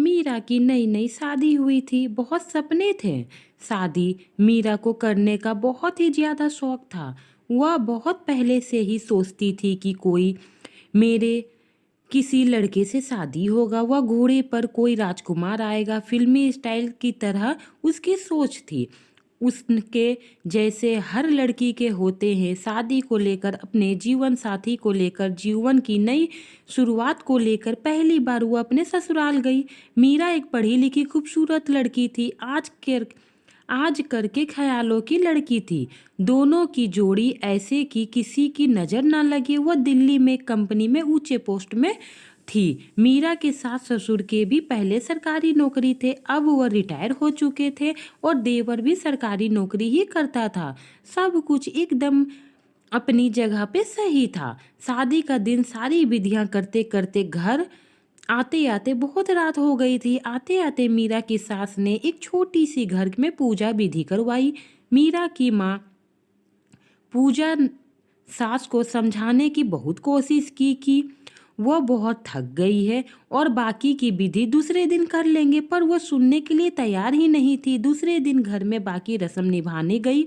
मीरा की नई नई शादी हुई थी। बहुत सपने थे। शादी मीरा को करने का बहुत ही ज़्यादा शौक था। वह बहुत पहले से ही सोचती थी कि कोई मेरे किसी लड़के से शादी होगा, वह घोड़े पर कोई राजकुमार आएगा, फिल्मी स्टाइल की तरह उसकी सोच थी। उसके जैसे हर लड़की के होते हैं, शादी को लेकर, अपने जीवन साथी को लेकर, जीवन की नई शुरुआत को लेकर पहली बार वो अपने ससुराल गई। मीरा एक पढ़ी लिखी खूबसूरत लड़की थी। आज करके ख्यालों की लड़की थी। दोनों की जोड़ी ऐसे कि किसी की नज़र न लगे। वह दिल्ली में एक कंपनी में ऊंचे पोस्ट में थी। मीरा के सास ससुर के भी पहले सरकारी नौकरी थे, अब वह रिटायर हो चुके थे और देवर भी सरकारी नौकरी ही करता था। सब कुछ एकदम अपनी जगह पे सही था। शादी का दिन सारी विधियां करते करते घर आते आते बहुत रात हो गई थी। आते आते मीरा की सास ने एक छोटी सी घर में पूजा विधि करवाई। मीरा की माँ पूजा सास को समझाने की बहुत कोशिश की कि वह बहुत थक गई है और बाकी की विधि दूसरे दिन कर लेंगे, पर वह सुनने के लिए तैयार ही नहीं थी। दूसरे दिन घर में बाकी रस्म निभाने गई।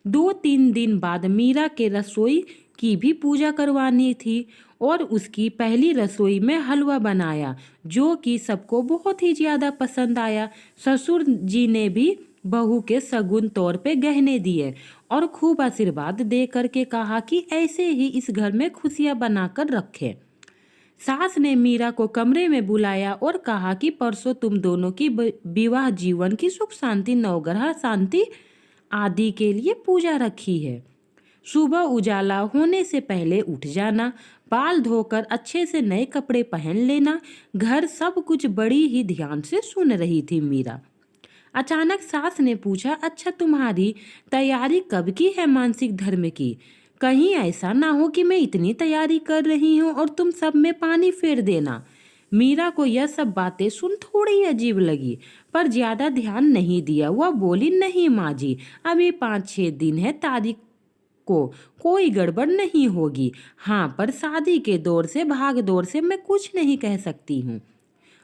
2-3 दिन बाद मीरा के रसोई की भी पूजा करवानी थी और उसकी पहली रसोई में हलवा बनाया, जो कि सबको बहुत ही ज़्यादा पसंद आया। ससुर जी ने भी बहू के सगुन तौर पे गहने दिए और खूब आशीर्वाद दे करके कहा कि ऐसे ही इस घर में खुशियां बनाकर रखें। सास ने मीरा को कमरे में बुलाया और कहा कि परसों तुम दोनों की विवाह जीवन की सुख शांति, नवग्रह शांति आदि के लिए पूजा रखी है। सुबह उजाला होने से पहले उठ जाना, बाल धोकर अच्छे से नए कपड़े पहन लेना। घर सब कुछ बड़ी ही ध्यान से सुन रही थी मीरा। अचानक सास ने पूछा, अच्छा तुम्हारी तैयारी कब की है मानसिक धर्म की? कहीं ऐसा ना हो कि मैं इतनी तैयारी कर रही हूँ और तुम सब में पानी फेर देना। मीरा को यह सब बातें सुन थोड़ी अजीब लगी, पर ज्यादा ध्यान नहीं दिया। वह बोली, नहीं माँ जी, अभी 5-6 दिन है, तारीख को कोई गड़बड़ नहीं होगी। हाँ, पर शादी के दौर से, भाग दौड़ से मैं कुछ नहीं कह सकती हूँ।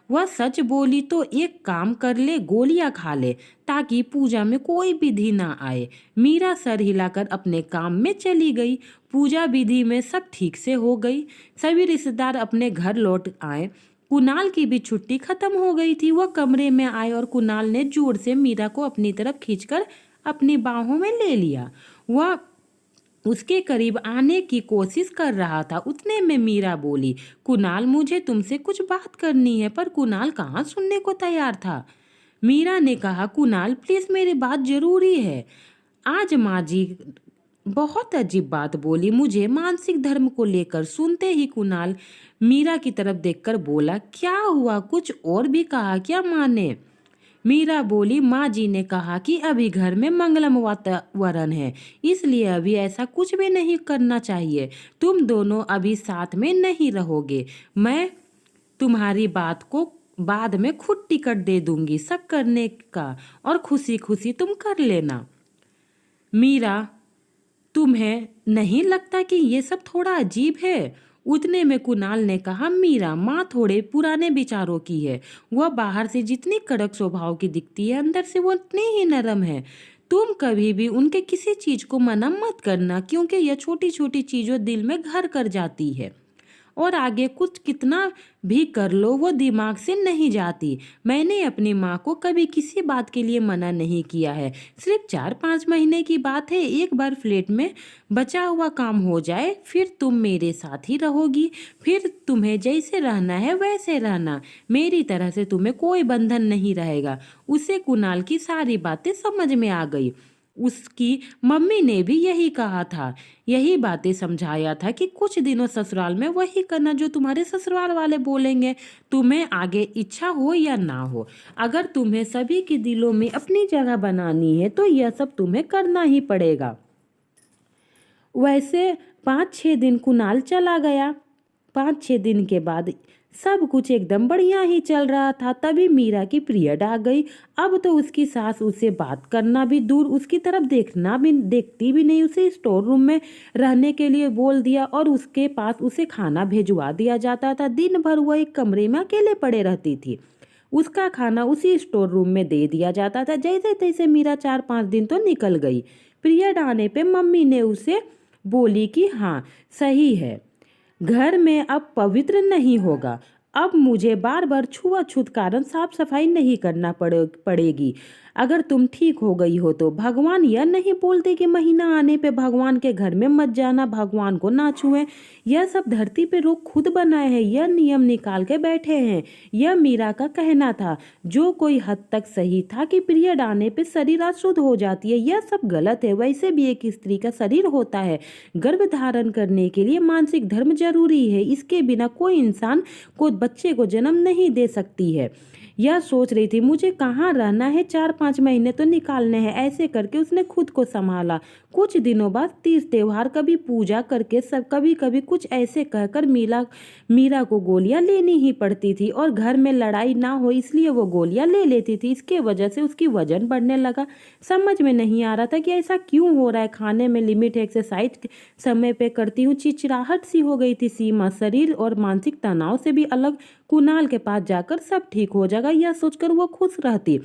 वह सच बोली तो एक काम कर ले, गोलियां खा ले, ताकि पूजा में कोई विधि ना आए। मीरा सर हिलाकर अपने काम में चली गई। पूजा विधि में सब ठीक से हो गई। सभी रिश्तेदार अपने घर लौट आए। कुणाल की भी छुट्टी खत्म हो गई थी। वह कमरे में आए और कुणाल ने जोर से मीरा को अपनी तरफ खींचकर अपनी बाहों में ले लिया। वह उसके करीब आने की कोशिश कर रहा था। उतने में मीरा बोली, कुणाल, मुझे तुमसे कुछ बात करनी है। पर कुणाल कहाँ सुनने को तैयार था। मीरा ने कहा, कुणाल प्लीज, मेरी बात जरूरी है। आज माँ जी बहुत अजीब बात बोली मुझे मानसिक धर्म को लेकर। सुनते ही कुणाल मीरा की तरफ देखकर बोला, क्या हुआ, कुछ और भी कहा क्या माँ ने? मीरा बोली, माँ जी ने कहा कि अभी घर में मंगलम वातावरण है, इसलिए अभी ऐसा कुछ भी नहीं करना चाहिए। तुम दोनों अभी साथ में नहीं रहोगे। मैं तुम्हारी बात को बाद में खुद टिकट दे दूंगी सब करने का, और खुशी खुशी तुम कर लेना। मीरा, तुम्हें नहीं लगता कि ये सब थोड़ा अजीब है? उतने में कुणाल ने कहा, मीरा, माँ थोड़े पुराने विचारों की है। वह बाहर से जितनी कड़क स्वभाव की दिखती है, अंदर से वो उतनी ही नरम है। तुम कभी भी उनके किसी चीज को मना मत करना, क्योंकि यह छोटी छोटी चीजों दिल में घर कर जाती है और आगे कुछ कितना भी कर लो वो दिमाग से नहीं जाती। मैंने अपनी माँ को कभी किसी बात के लिए मना नहीं किया है। सिर्फ 4-5 महीने की बात है। एक बार फ्लैट में बचा हुआ काम हो जाए, फिर तुम मेरे साथ ही रहोगी। फिर तुम्हें जैसे रहना है वैसे रहना। मेरी तरह से तुम्हें कोई बंधन नहीं रहेगा। उसे कुणाल की सारी बातें समझ में आ गई। उसकी मम्मी ने भी यही कहा था, यही बातें समझाया था कि कुछ दिनों ससुराल में वही करना जो तुम्हारे ससुराल वाले बोलेंगे, तुम्हें आगे इच्छा हो या ना हो। अगर तुम्हें सभी के दिलों में अपनी जगह बनानी है तो यह सब तुम्हें करना ही पड़ेगा। वैसे 5-6 दिन कुणाल चला गया। 5-6 दिन के बाद सब कुछ एकदम बढ़िया ही चल रहा था। तभी मीरा की पीरियड आ गई। अब तो उसकी सास उसे बात करना भी दूर, उसकी तरफ देखती भी नहीं। उसे स्टोर रूम में रहने के लिए बोल दिया और उसके पास उसे खाना भिजवा दिया जाता था। दिन भर वह एक कमरे में अकेले पड़े रहती थी। उसका खाना उसी स्टोर रूम में दे दिया जाता था। जैसे तैसे मीरा 4-5 दिन तो निकल गई। पीरियड आने पे मम्मी ने उसे बोली कि हाँ सही है, घर में अब पवित्र नहीं होगा। अब मुझे बार बार छुआछूत कारण साफ सफाई नहीं करना पड़ेगी। अगर तुम ठीक हो गई हो तो भगवान यह नहीं बोलते कि महीना आने पे भगवान के घर में मत जाना, भगवान को ना छुए। यह सब धरती पे लोग खुद बनाए हैं, यह नियम निकाल के बैठे हैं। यह मीरा का कहना था, जो कोई हद तक सही था कि पीरियड आने पे शरीर अशुद्ध हो जाती है। यह सब गलत है। वैसे भी एक स्त्री का शरीर होता है, गर्भ धारण करने के लिए मानसिक धर्म जरूरी है। इसके बिना कोई इंसान को बच्चे को जन्म नहीं दे सकती है। यह सोच रही थी मुझे कहाँ रहना है, 4-5 महीने तो निकालने हैं। ऐसे करके उसने खुद को संभाला। कुछ दिनों बाद तीज त्योहार, कभी पूजा करके सब, कभी कभी कुछ ऐसे कहकर मीरा को गोलियां लेनी ही पड़ती थी और घर में लड़ाई ना हो इसलिए वो गोलियां ले लेती थी। इसके वजह से उसकी वजन बढ़ने लगा। समझ में नहीं आ रहा था कि ऐसा क्यों हो रहा है। खाने में लिमिट, एक्सरसाइज समय पे करती हूँ, चिड़चिड़ाहट सी हो गई थी। सीमा शरीर और मानसिक तनाव से भी अलग। कुणाल के पास जाकर सब ठीक हो जाएगा यह सोचकर वो खुश रहती।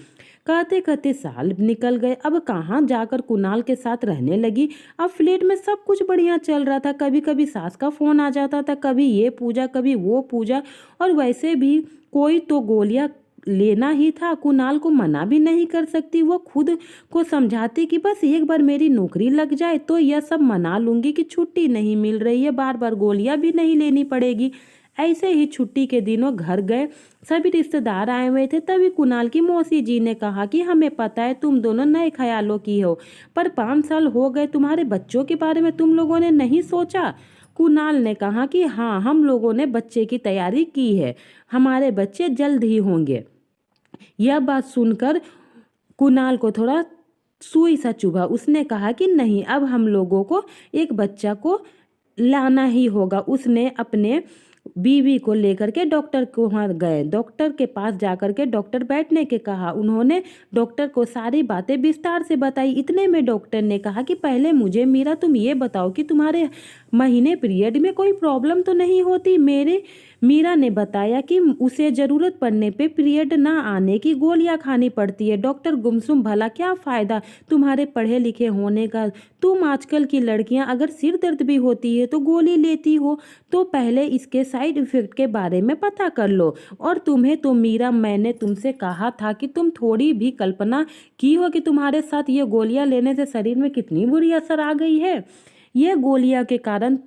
कहते कहते साल निकल गए। अब कहाँ जाकर कुणाल के साथ रहने लगी। अब फ्लैट में सब कुछ बढ़िया चल रहा था। कभी कभी सास का फोन आ जाता था, कभी ये पूजा कभी वो पूजा। और वैसे भी कोई तो गोलियां लेना ही था, कुणाल को मना भी नहीं कर सकती। वो खुद को समझाती कि बस एक बार मेरी नौकरी लग जाए तो यह सब मना लूंगी कि छुट्टी नहीं मिल रही है, बार बार गोलियां भी नहीं लेनी पड़ेगी। ऐसे ही छुट्टी के दिनों घर गए, सभी रिश्तेदार आए हुए थे। तभी कुणाल की मौसी जी ने कहा कि हमें पता है तुम दोनों नए ख्यालों की हो, पर 5 साल हो गए, तुम्हारे बच्चों के बारे में तुम लोगों ने नहीं सोचा। कुणाल ने कहा कि हाँ, हम लोगों ने बच्चे की तैयारी की है, हमारे बच्चे जल्द ही होंगे। यह बात सुनकर कुणाल को थोड़ा सुई सा चुभा। उसने कहा कि नहीं, अब हम लोगों को एक बच्चा को लाना ही होगा। उसने अपने बीवी को लेकर के डॉक्टर को वहाँ गए। डॉक्टर के पास जाकर के डॉक्टर बैठने के कहा। उन्होंने डॉक्टर को सारी बातें विस्तार से बताई। इतने में डॉक्टर ने कहा कि पहले मुझे मीरा तुम ये बताओ कि तुम्हारे महीने पीरियड में कोई प्रॉब्लम तो नहीं होती। मीरा ने बताया कि उसे जरूरत पड़ने पे पीरियड ना आने की गोलियां खानी पड़ती है। डॉक्टर गुमसुम, भला क्या फायदा तुम्हारे पढ़े लिखे होने का। तुम आजकल की लड़कियां अगर सिर दर्द भी होती है तो गोली लेती हो, तो पहले इसके साइड इफेक्ट के बारे में पता कर लो। और तुम्हें तो मीरा, मैंने तुमसे कहा था कि तुम थोड़ी भी कल्पना की हो कि तुम्हारे साथ ये गोलियां लेने से शरीर में कितनी बुरी असर आ गई है। ये गोलियां के कारण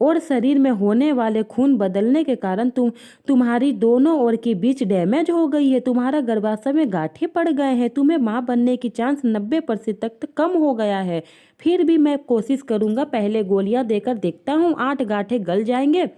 और शरीर में होने वाले खून बदलने के कारण तुम्हारी दोनों ओर के बीच डैमेज हो गई है। तुम्हारा गर्भाशय में गांठें पड़ गए हैं। तुम्हें मां बनने की चांस 90% तक कम हो गया है। फिर भी मैं कोशिश करूंगा, पहले गोलियां देकर देखता हूँ, 8 गांठें गल जाएंगे।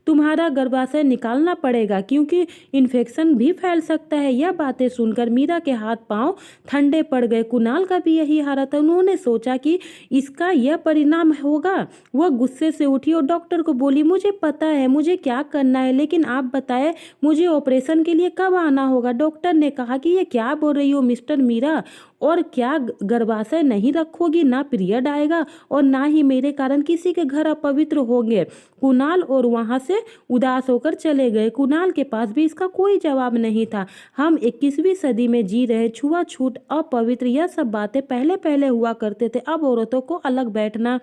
तुम्हारा गर्भाशय निकालना पड़ेगा क्योंकि इन्फेक्शन भी फैल सकता है। यह बातें सुनकर मीरा के हाथ पांव ठंडे पड़ गए। कुणाल का भी यही हाल था। उन्होंने सोचा कि इसका यह परिणाम होगा। वह गुस्से से उठी और डॉक्टर को बोली, मुझे पता है मुझे क्या करना है, लेकिन आप बताएं मुझे ऑपरेशन के लिए कब आना होगा। डॉक्टर ने कहा कि ये क्या बोल रही हो मिस्टर मीरा, और क्या गर्भाशय नहीं रखोगी, ना पीरियड आएगा और ना ही मेरे कारण किसी के घर अपवित्र होंगे। कुणाल और वहां से उदास होकर चले गए। कुणाल के पास भी इसका कोई जवाब नहीं था। हम 21वीं सदी में जी रहे। छुआछूत, अपवित्र, यह सब बातें पहले पहले हुआ करते थे। अब औरतों को अलग बैठना,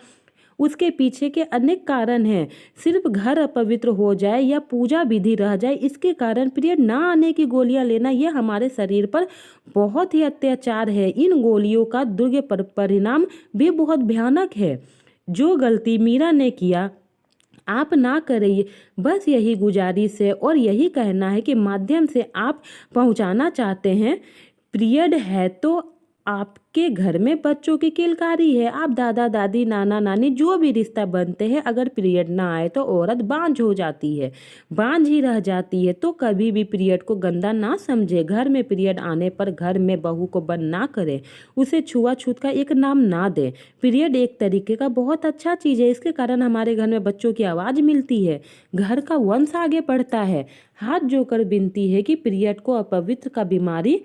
उसके पीछे के अनेक कारण हैं। सिर्फ घर अपवित्र हो जाए या पूजा विधि रह जाए, इसके कारण पीरियड ना आने की गोलियां लेना, यह हमारे शरीर पर बहुत ही अत्याचार है। इन गोलियों का दुष्परिणाम भी बहुत भयानक है। जो गलती मीरा ने किया आप ना करिए। बस यही गुजारिश है और यही कहना है कि माध्यम से आप पहुंचाना चाहते हैं। पीरियड है तो आपके घर में बच्चों की किलकारी है। आप दादा दादी नाना नानी जो भी रिश्ता बनते हैं, अगर पीरियड ना आए तो औरत बांझ हो जाती है, बांझ ही रह जाती है। तो कभी भी पीरियड को गंदा ना समझे। घर में पीरियड आने पर घर में बहू को बंद ना करें, उसे छुआछूत का एक नाम ना दें। पीरियड एक तरीके का बहुत अच्छा चीज़ है, इसके कारण हमारे घर में बच्चों की आवाज़ मिलती है, घर का वंश आगे बढ़ता है। हाथ जोड़कर विनती है कि पीरियड को अपवित्र का बीमारी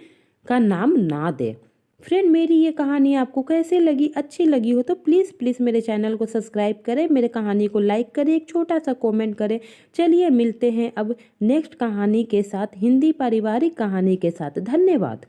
का नाम ना दे। फ्रेंड, मेरी ये कहानी आपको कैसे लगी? अच्छी लगी हो तो प्लीज़ प्लीज़ मेरे चैनल को सब्सक्राइब करें, मेरे कहानी को लाइक करें, एक छोटा सा कमेंट करें। चलिए मिलते हैं अब नेक्स्ट कहानी के साथ, हिंदी पारिवारिक कहानी के साथ। धन्यवाद।